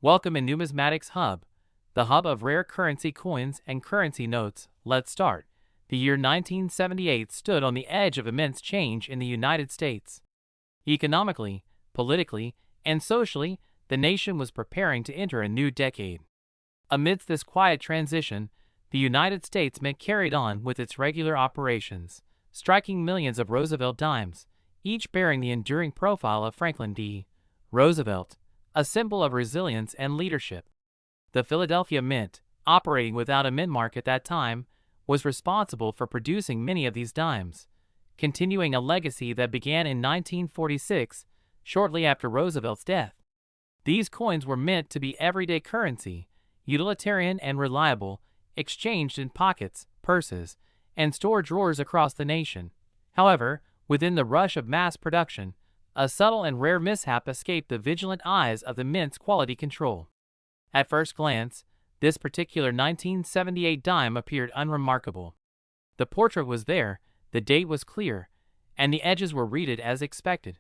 Welcome in Numismatics Hub, the hub of rare currency coins and currency notes. Let's start. The year 1978 stood on the edge of immense change in the United States. Economically, politically, and socially, the nation was preparing to enter a new decade. Amidst this quiet transition, the United States Mint carried on with its regular operations, striking millions of Roosevelt Dimes, each bearing the enduring profile of Franklin D. Roosevelt, a symbol of resilience and leadership. The Philadelphia Mint, operating without a mint mark at that time, was responsible for producing many of these dimes, continuing a legacy that began in 1946, shortly after Roosevelt's death. These coins were meant to be everyday currency, utilitarian and reliable, exchanged in pockets, purses, and store drawers across the nation. However, within the rush of mass production, a subtle and rare mishap escaped the vigilant eyes of the Mint's quality control. At first glance, this particular 1978 dime appeared unremarkable. The portrait was there, the date was clear, and the edges were readed as expected.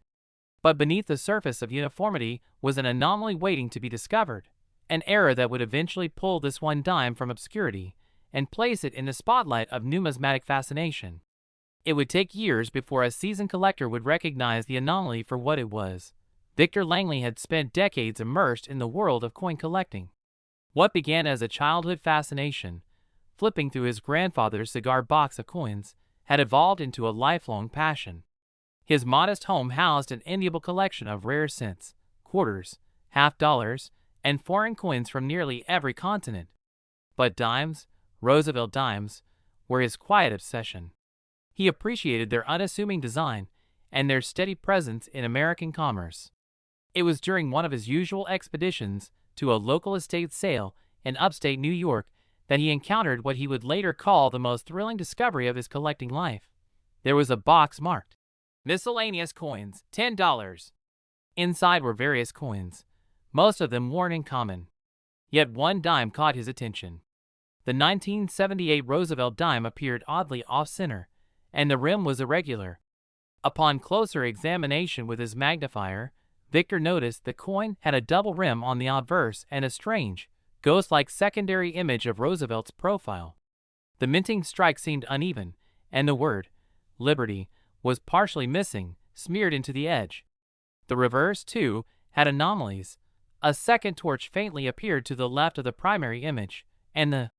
But beneath the surface of uniformity was an anomaly waiting to be discovered, an error that would eventually pull this one dime from obscurity and place it in the spotlight of numismatic fascination. It would take years before a seasoned collector would recognize the anomaly for what it was. Victor Langley had spent decades immersed in the world of coin collecting. What began as a childhood fascination, flipping through his grandfather's cigar box of coins, had evolved into a lifelong passion. His modest home housed an enviable collection of rare cents, quarters, half-dollars, and foreign coins from nearly every continent. But dimes, Roosevelt dimes, were his quiet obsession. He appreciated their unassuming design and their steady presence in American commerce. It was during one of his usual expeditions to a local estate sale in upstate New York that he encountered what he would later call the most thrilling discovery of his collecting life. There was a box marked "Miscellaneous Coins, $10." Inside were various coins, most of them worn in common. Yet one dime caught his attention. The 1978 Roosevelt dime appeared oddly off-center, and the rim was irregular. Upon closer examination with his magnifier, Victor noticed the coin had a double rim on the obverse and a strange, ghost-like secondary image of Roosevelt's profile. The minting strike seemed uneven, and the word, Liberty, was partially missing, smeared into the edge. The reverse, too, had anomalies. A second torch faintly appeared to the left of the primary image, and the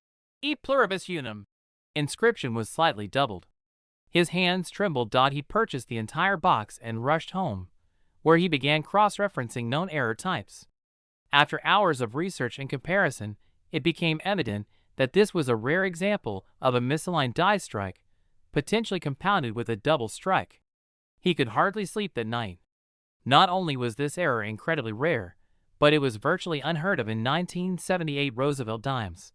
E pluribus unum inscription was slightly doubled. His hands trembled. He purchased the entire box and rushed home, where he began cross-referencing known error types. After hours of research and comparison, it became evident that this was a rare example of a misaligned die strike, potentially compounded with a double strike. He could hardly sleep that night. Not only was this error incredibly rare, but it was virtually unheard of in 1978 Roosevelt dimes.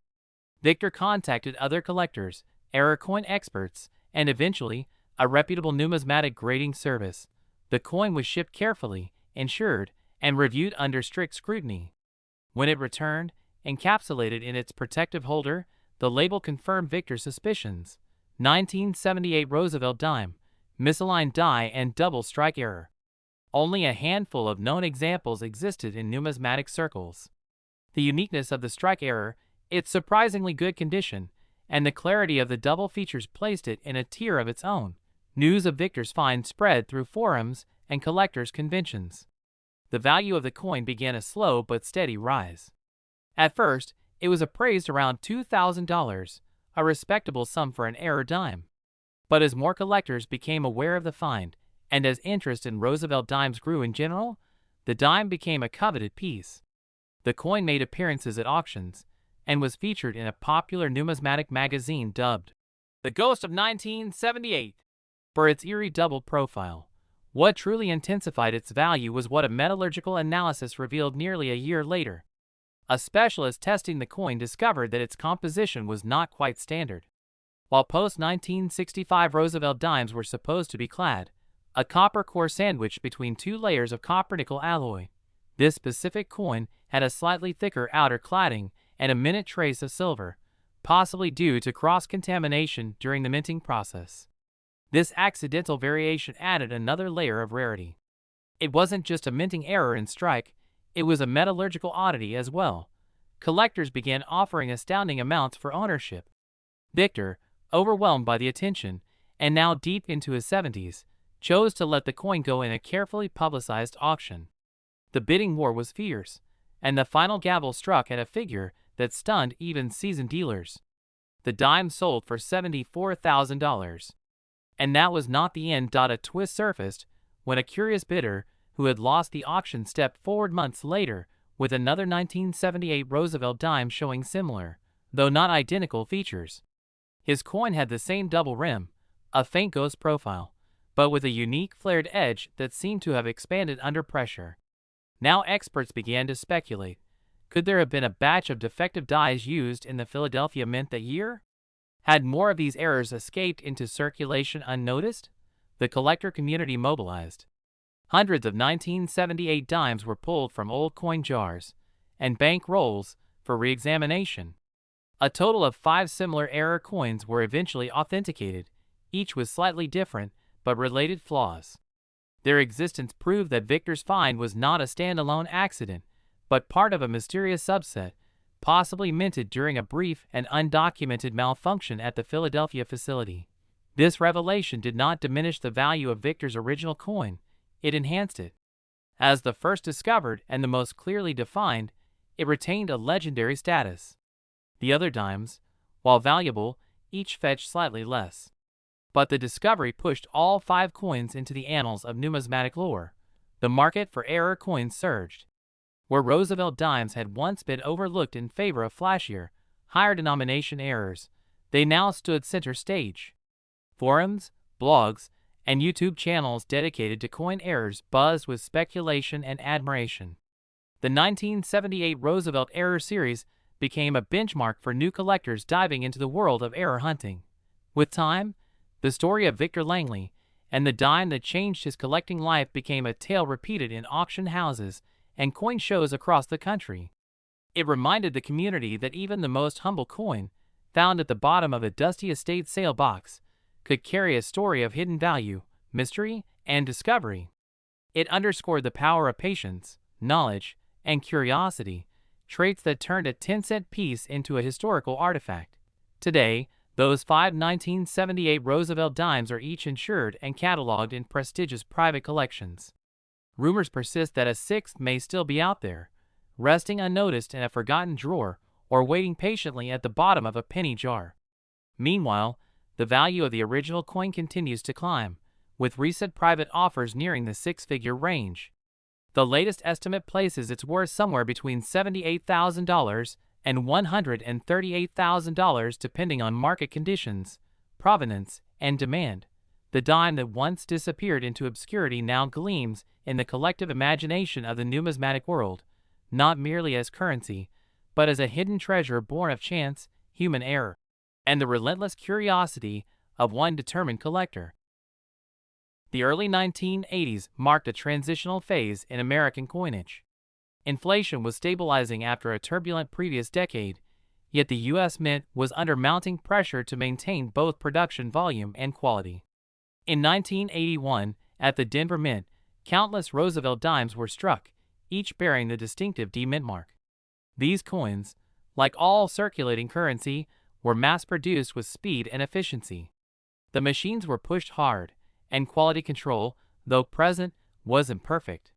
Victor contacted other collectors, error coin experts, and eventually, a reputable numismatic grading service. The coin was shipped carefully, insured, and reviewed under strict scrutiny. When it returned, encapsulated in its protective holder, the label confirmed Victor's suspicions. 1978 Roosevelt dime, misaligned die and double strike error. Only a handful of known examples existed in numismatic circles. The uniqueness of the strike error, its surprisingly good condition, and the clarity of the double features placed it in a tier of its own. News of Victor's find spread through forums and collectors' conventions. The value of the coin began a slow but steady rise. At first, it was appraised around $2,000, a respectable sum for an error dime. But as more collectors became aware of the find, and as interest in Roosevelt dimes grew in general, the dime became a coveted piece. The coin made appearances at auctions, and was featured in a popular numismatic magazine dubbed The Ghost of 1978 for its eerie double profile. What truly intensified its value was what a metallurgical analysis revealed nearly a year later. A specialist testing the coin discovered that its composition was not quite standard. While post-1965 Roosevelt dimes were supposed to be clad, a copper core sandwiched between two layers of copper-nickel alloy, this specific coin had a slightly thicker outer cladding and a minute trace of silver, possibly due to cross-contamination during the minting process. This accidental variation added another layer of rarity. It wasn't just a minting error in strike, It was a metallurgical oddity as well. Collectors began offering astounding amounts for ownership. Victor, overwhelmed by the attention, and now deep into his 70s, chose to let the coin go in a carefully publicized auction. The bidding war was fierce, and the final gavel struck at a figure that stunned even seasoned dealers. The dime sold for $74,000. And that was not the end. A twist surfaced when a curious bidder who had lost the auction stepped forward months later with another 1978 Roosevelt Dime showing similar, though not identical, features. His coin had the same double rim, a faint ghost profile, but with a unique flared edge that seemed to have expanded under pressure. Now experts began to speculate. Could there have been a batch of defective dies used in the Philadelphia Mint that year? Had more of these errors escaped into circulation unnoticed? The collector community mobilized. Hundreds of 1978 dimes were pulled from old coin jars and bank rolls for re-examination. A total of 5 similar error coins were eventually authenticated, each with slightly different but related flaws. Their existence proved that Victor's find was not a standalone accident, but part of a mysterious subset, possibly minted during a brief and undocumented malfunction at the Philadelphia facility. This revelation did not diminish the value of Victor's original coin, it enhanced it. As the first discovered and the most clearly defined, it retained a legendary status. The other dimes, while valuable, each fetched slightly less. But the discovery pushed all 5 coins into the annals of numismatic lore. The market for error coins surged. Where Roosevelt dimes had once been overlooked in favor of flashier, higher denomination errors, they now stood center stage. Forums, blogs, and YouTube channels dedicated to coin errors buzzed with speculation and admiration. The 1978 Roosevelt Error Series became a benchmark for new collectors diving into the world of error hunting. With time, the story of Victor Langley and the dime that changed his collecting life became a tale repeated in auction houses and coin shows across the country. It reminded the community that even the most humble coin, found at the bottom of a dusty estate sale box, could carry a story of hidden value, mystery, and discovery. It underscored the power of patience, knowledge, and curiosity, traits that turned a 10-cent piece into a historical artifact. Today, those 5 1978 Roosevelt dimes are each insured and cataloged in prestigious private collections. Rumors persist that a 6th may still be out there, resting unnoticed in a forgotten drawer or waiting patiently at the bottom of a penny jar. Meanwhile, the value of the original coin continues to climb, with recent private offers nearing the 6-figure range. The latest estimate places its worth somewhere between $78,000 and $138,000 depending on market conditions, provenance, and demand. The dime that once disappeared into obscurity now gleams in the collective imagination of the numismatic world, not merely as currency, but as a hidden treasure born of chance, human error, and the relentless curiosity of one determined collector. The early 1980s marked a transitional phase in American coinage. Inflation was stabilizing after a turbulent previous decade, yet the U.S. Mint was under mounting pressure to maintain both production volume and quality. In 1981, at the Denver Mint, countless Roosevelt dimes were struck, each bearing the distinctive D Mint mark. These coins, like all circulating currency, were mass-produced with speed and efficiency. The machines were pushed hard, and quality control, though present, was imperfect.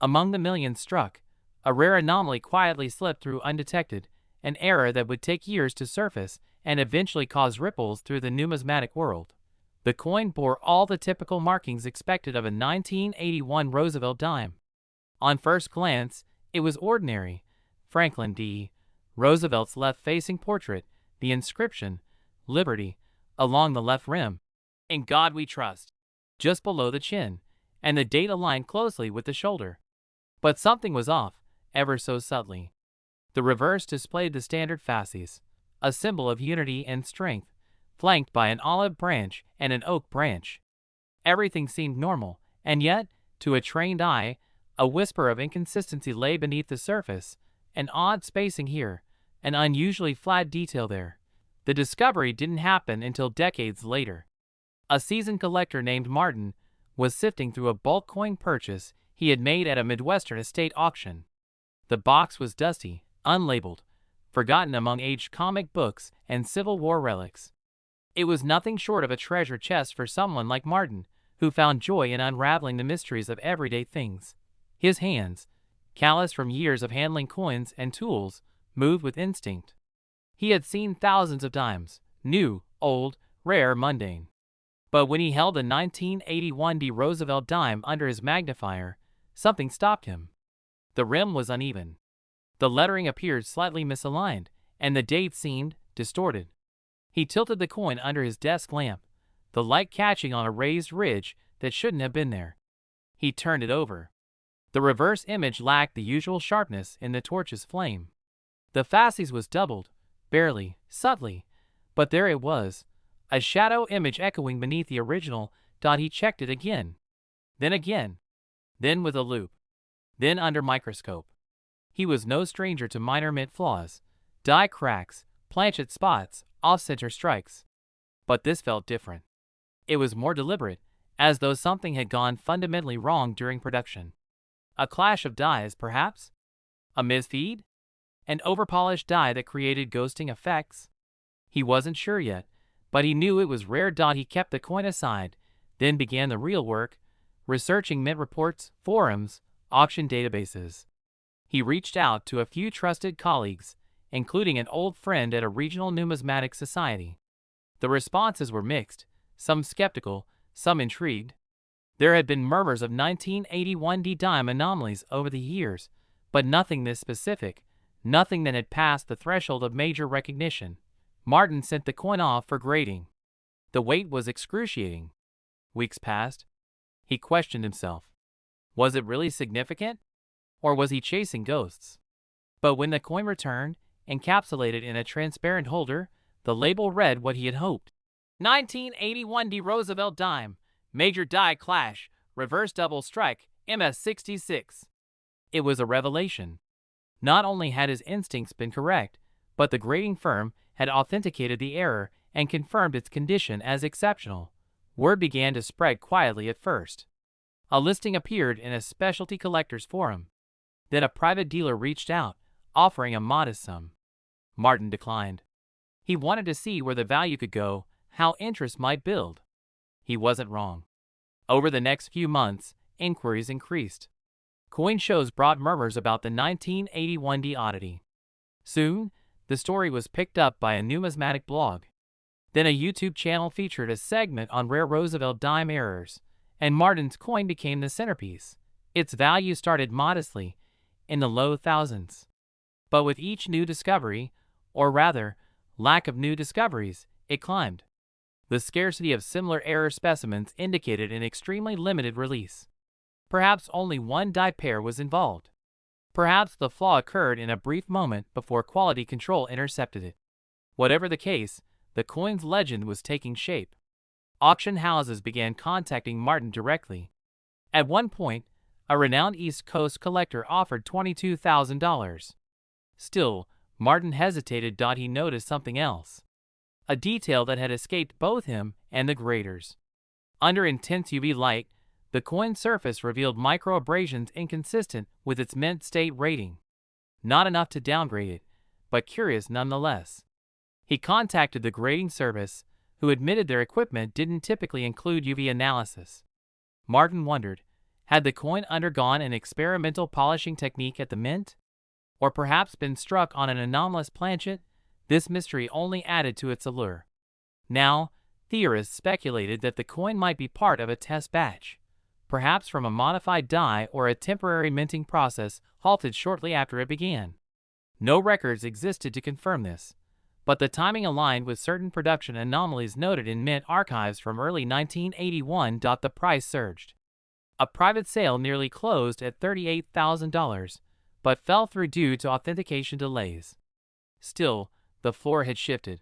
Among the millions struck, a rare anomaly quietly slipped through undetected, an error that would take years to surface and eventually cause ripples through the numismatic world. The coin bore all the typical markings expected of a 1981 Roosevelt dime. On first glance, it was ordinary. Franklin D. Roosevelt's left-facing portrait, the inscription, Liberty, along the left rim, "In God We Trust," just below the chin, and the date aligned closely with the shoulder. But something was off, ever so subtly. The reverse displayed the standard fasces, a symbol of unity and strength, flanked by an olive branch and an oak branch. Everything seemed normal, and yet, to a trained eye, a whisper of inconsistency lay beneath the surface, an odd spacing here, an unusually flat detail there. The discovery didn't happen until decades later. A seasoned collector named Martin was sifting through a bulk coin purchase he had made at a Midwestern estate auction. The box was dusty, unlabeled, forgotten among aged comic books and Civil War relics. It was nothing short of a treasure chest for someone like Martin, who found joy in unraveling the mysteries of everyday things. His hands, calloused from years of handling coins and tools, moved with instinct. He had seen thousands of dimes, new, old, rare, mundane. But when he held the 1981 Roosevelt Dime under his magnifier, something stopped him. The rim was uneven. The lettering appeared slightly misaligned, and the date seemed distorted. He tilted the coin under his desk lamp, the light catching on a raised ridge that shouldn't have been there. He turned it over. The reverse image lacked the usual sharpness in the torch's flame. The facies was doubled, barely, subtly, but there it was, a shadow image echoing beneath the original. He checked it again, then with a loupe, then under microscope. He was no stranger to minor mint flaws, die cracks, planchet spots, off-center strikes. But this felt different. It was more deliberate, as though something had gone fundamentally wrong during production. A clash of dies, perhaps? A misfeed? An overpolished die that created ghosting effects? He wasn't sure yet, but he knew it was rare. He kept the coin aside, then began the real work, researching mint reports, forums, auction databases. He reached out to a few trusted colleagues, including an old friend at a regional numismatic society. The responses were mixed, some skeptical, some intrigued. There had been murmurs of 1981 dime anomalies over the years, but nothing this specific, nothing that had passed the threshold of major recognition. Martin sent the coin off for grading. The wait was excruciating. Weeks passed. He questioned himself. Was it really significant? Or was he chasing ghosts? But when the coin returned, encapsulated in a transparent holder, the label read what he had hoped. 1981 Roosevelt Dime, Major Die Clash, Reverse Double Strike, MS-66. It was a revelation. Not only had his instincts been correct, but the grading firm had authenticated the error and confirmed its condition as exceptional. Word began to spread quietly at first. A listing appeared in a specialty collectors forum. Then a private dealer reached out, offering a modest sum. Martin declined. He wanted to see where the value could go, how interest might build. He wasn't wrong. Over the next few months, inquiries increased. Coin shows brought murmurs about the 1981 oddity. Soon, the story was picked up by a numismatic blog. Then a YouTube channel featured a segment on rare Roosevelt Dime errors, and Martin's coin became the centerpiece. Its value started modestly, in the low thousands. But with each new discovery, or rather, lack of new discoveries, it climbed. The scarcity of similar error specimens indicated an extremely limited release. Perhaps only one die pair was involved. Perhaps the flaw occurred in a brief moment before quality control intercepted it. Whatever the case, the coin's legend was taking shape. Auction houses began contacting Martin directly. At one point, a renowned East Coast collector offered $22,000. Still, Martin hesitated. He noticed something else. A detail that had escaped both him and the graders. Under intense UV light, the coin's surface revealed microabrasions inconsistent with its mint state rating. Not enough to downgrade it, but curious nonetheless. He contacted the grading service, who admitted their equipment didn't typically include UV analysis. Martin wondered, had the coin undergone an experimental polishing technique at the mint? Or perhaps been struck on an anomalous planchet? This mystery only added to its allure. Now, theorists speculated that the coin might be part of a test batch, perhaps from a modified die or a temporary minting process halted shortly after it began. No records existed to confirm this, but the timing aligned with certain production anomalies noted in mint archives from early 1981. The price surged. A private sale nearly closed at $38,000, but fell through due to authentication delays. Still, the floor had shifted.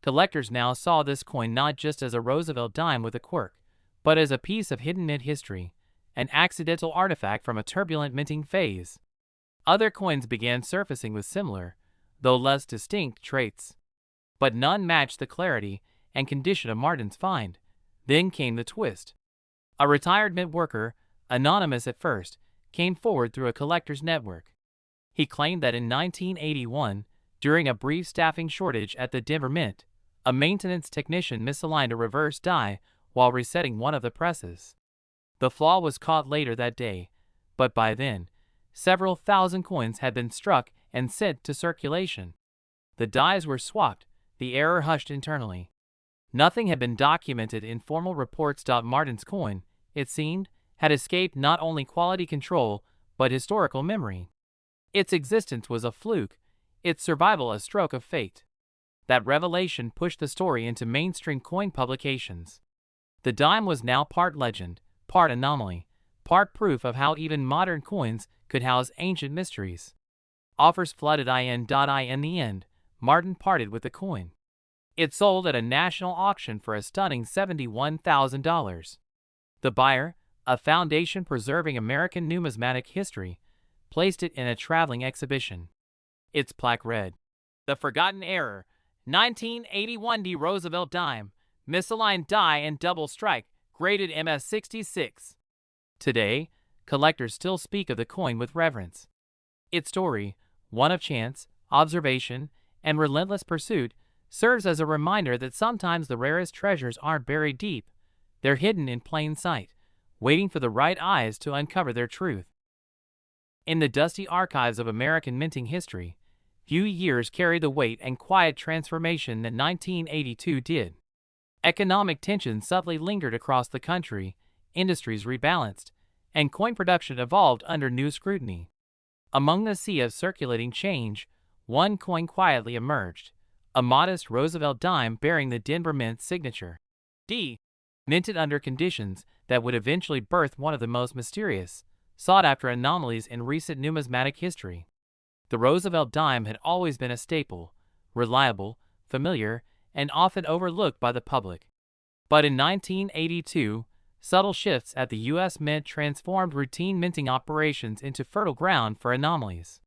Collectors now saw this coin not just as a Roosevelt dime with a quirk, but as a piece of hidden mint history, an accidental artifact from a turbulent minting phase. Other coins began surfacing with similar, though less distinct, traits. But none matched the clarity and condition of Martin's find. Then came the twist. A retired mint worker, anonymous at first, came forward through a collector's network. He claimed that in 1981, during a brief staffing shortage at the Denver Mint, a maintenance technician misaligned a reverse die while resetting one of the presses. The flaw was caught later that day, but by then, several thousand coins had been struck and sent to circulation. The dies were swapped, the error hushed internally. Nothing had been documented in formal reports. Martin's coin, it seemed, had escaped not only quality control but historical memory. Its existence was a fluke, its survival a stroke of fate. That revelation pushed the story into mainstream coin publications. The dime was now part legend, part anomaly, part proof of how even modern coins could house ancient mysteries. Offers flooded in. In the end, Martin parted with the coin. It sold at a national auction for a stunning $71,000. The buyer, a foundation preserving American numismatic history, placed it in a traveling exhibition. Its plaque read, "The Forgotten Error, 1981 D Roosevelt Dime, misaligned die and double strike, graded MS66. Today, collectors still speak of the coin with reverence. Its story, one of chance, observation, and relentless pursuit, serves as a reminder that sometimes the rarest treasures aren't buried deep, they're hidden in plain sight, waiting for the right eyes to uncover their truth. In the dusty archives of American minting history, few years carry the weight and quiet transformation that 1982 did. Economic tensions subtly lingered across the country, industries rebalanced, and coin production evolved under new scrutiny. Among the sea of circulating change, one coin quietly emerged, a modest Roosevelt dime bearing the Denver Mint's signature. D. Minted under conditions that would eventually birth one of the most mysterious, sought-after anomalies in recent numismatic history. The Roosevelt dime had always been a staple, reliable, familiar, and often overlooked by the public. But in 1982, subtle shifts at the U.S. Mint transformed routine minting operations into fertile ground for anomalies.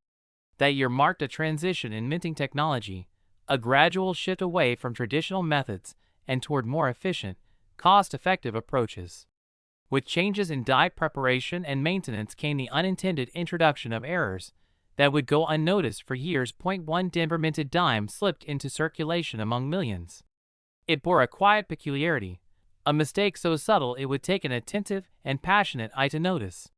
That year marked a transition in minting technology, a gradual shift away from traditional methods and toward more efficient, cost-effective approaches. With changes in die preparation and maintenance came the unintended introduction of errors that would go unnoticed for years. One Denver minted dime slipped into circulation among millions. It bore a quiet peculiarity, a mistake so subtle it would take an attentive and passionate eye to notice.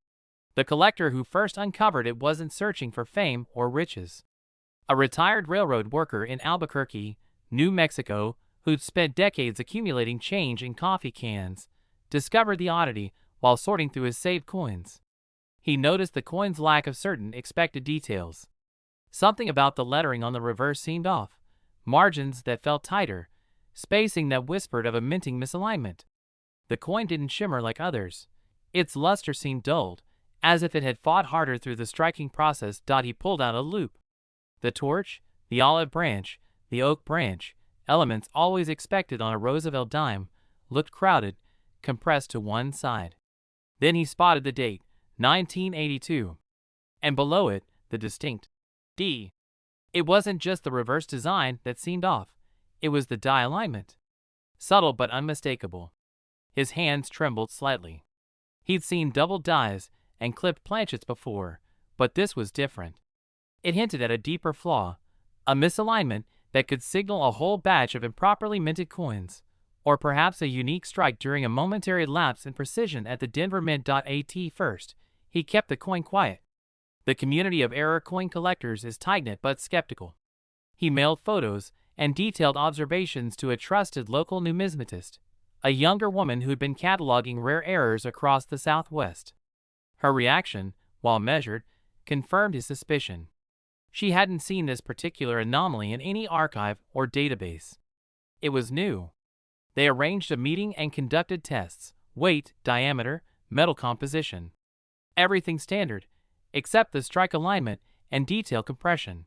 The collector who first uncovered it wasn't searching for fame or riches. A retired railroad worker in Albuquerque, New Mexico, who'd spent decades accumulating change in coffee cans, discovered the oddity while sorting through his saved coins. He noticed the coin's lack of certain expected details. Something about the lettering on the reverse seemed off, margins that felt tighter, spacing that whispered of a minting misalignment. The coin didn't shimmer like others. Its luster seemed dulled, as if it had fought harder through the striking process. He pulled out a loupe. The torch, the olive branch, the oak branch, elements always expected on a Roosevelt dime, looked crowded, compressed to one side. Then he spotted the date, 1982. And below it, the distinct D. It wasn't just the reverse design that seemed off, it was the die alignment. Subtle but unmistakable. His hands trembled slightly. He'd seen double dies and clipped planchets before, but this was different. It hinted at a deeper flaw, a misalignment that could signal a whole batch of improperly minted coins, or perhaps a unique strike during a momentary lapse in precision at the Denver Mint. At first, he kept the coin quiet. The community of error coin collectors is tight-knit but skeptical. He mailed photos and detailed observations to a trusted local numismatist, a younger woman who'd been cataloging rare errors across the Southwest. Her reaction, while measured, confirmed his suspicion. She hadn't seen this particular anomaly in any archive or database. It was new. They arranged a meeting and conducted tests: weight, diameter, metal composition. Everything standard, except the strike alignment and detail compression.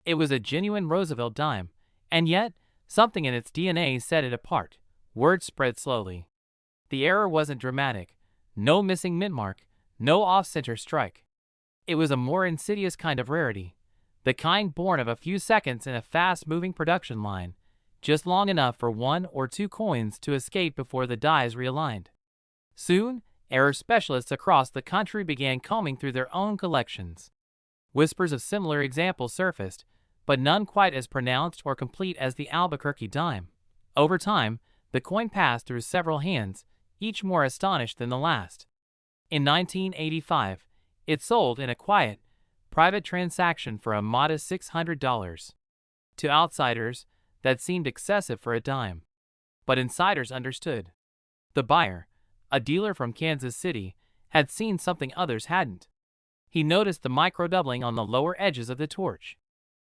It was a genuine Roosevelt dime, and yet, something in its DNA set it apart. Word spread slowly. The error wasn't dramatic. No missing mint mark, no off-center strike. It was a more insidious kind of rarity, the kind born of a few seconds in a fast-moving production line, just long enough for one or two coins to escape before the dies realigned. Soon, error specialists across the country began combing through their own collections. Whispers of similar examples surfaced, but none quite as pronounced or complete as the Albuquerque dime. Over time, the coin passed through several hands, each more astonished than the last. In 1985, it sold in a quiet, private transaction for a modest $600. To outsiders, that seemed excessive for a dime. But insiders understood. The buyer, a dealer from Kansas City, had seen something others hadn't. He noticed the micro-doubling on the lower edges of the torch.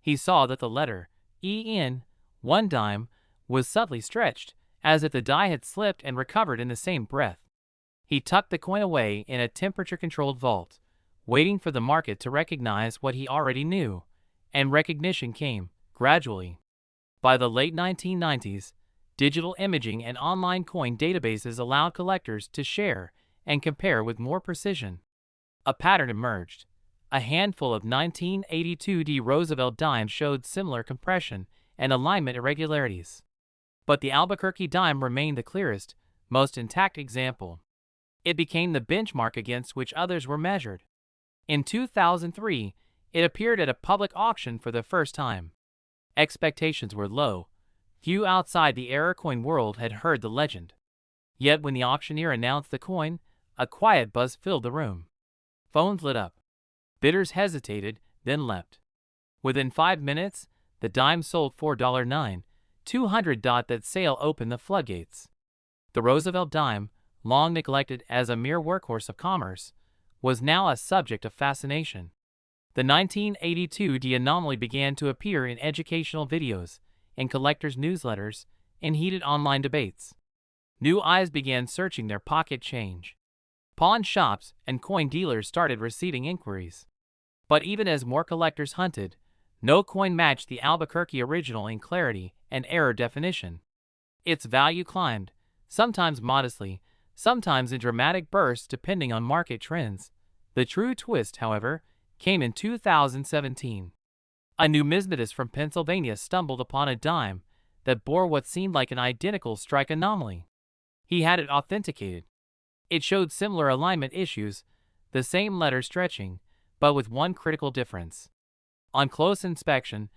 He saw that the letter E in one dime was subtly stretched, as if the die had slipped and recovered in the same breath. He tucked the coin away in a temperature-controlled vault, waiting for the market to recognize what he already knew, and recognition came, gradually. By the late 1990s, digital imaging and online coin databases allowed collectors to share and compare with more precision. A pattern emerged. A handful of 1982 Roosevelt Dimes showed similar compression and alignment irregularities. But the Albuquerque dime remained the clearest, most intact example. It became the benchmark against which others were measured. In 2003, it appeared at a public auction for the first time. Expectations were low. Few outside the error coin world had heard the legend. Yet when the auctioneer announced the coin, a quiet buzz filled the room. Phones lit up. Bidders hesitated, then leapt. Within 5 minutes, the dime sold $4.9. That sale opened the floodgates. The Roosevelt dime, long neglected as a mere workhorse of commerce, was now a subject of fascination. The 1982 anomaly began to appear in educational videos, in collectors' newsletters, and heated online debates. New eyes began searching their pocket change. Pawn shops and coin dealers started receiving inquiries. But even as more collectors hunted, no coin matched the Albuquerque original in clarity and error definition. Its value climbed, sometimes modestly, sometimes in dramatic bursts depending on market trends. The true twist, however, came in 2017. A numismatist from Pennsylvania stumbled upon a dime that bore what seemed like an identical strike anomaly. He had it authenticated. It showed similar alignment issues, the same letter stretching, but with one critical difference. On close inspection,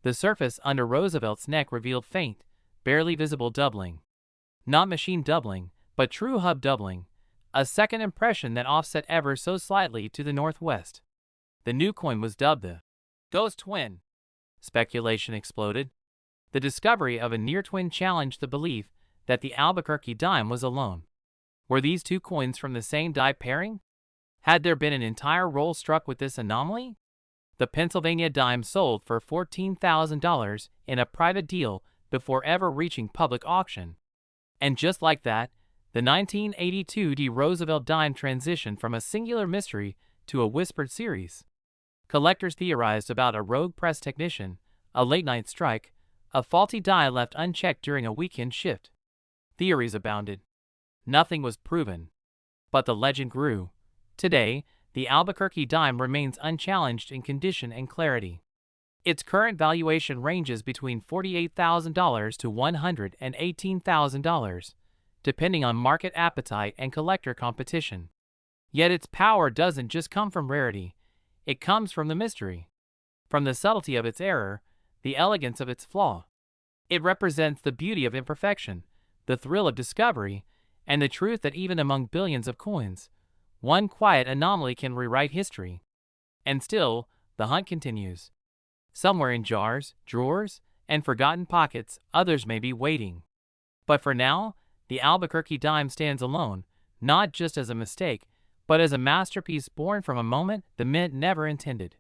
the surface under Roosevelt's neck revealed faint, barely visible doubling. Not machine doubling, but true hub doubling, a second impression that offset ever so slightly to the northwest. The new coin was dubbed the Ghost Twin. Speculation exploded. The discovery of a near twin challenged the belief that the Albuquerque dime was alone. Were these two coins from the same die pairing? Had there been an entire roll struck with this anomaly? The Pennsylvania dime sold for $14,000 in a private deal before ever reaching public auction. And just like that, the 1982 Roosevelt dime transitioned from a singular mystery to a whispered series. Collectors theorized about a rogue press technician, a late-night strike, a faulty die left unchecked during a weekend shift. Theories abounded. Nothing was proven. But the legend grew. Today, the Albuquerque dime remains unchallenged in condition and clarity. Its current valuation ranges between $48,000 to $118,000, depending on market appetite and collector competition. Yet its power doesn't just come from rarity. It comes from the mystery, from the subtlety of its error, the elegance of its flaw. It represents the beauty of imperfection, the thrill of discovery, and the truth that even among billions of coins, one quiet anomaly can rewrite history. And still, the hunt continues. Somewhere in jars, drawers, and forgotten pockets, others may be waiting. But for now, the Albuquerque dime stands alone, not just as a mistake, but as a masterpiece born from a moment the mint never intended.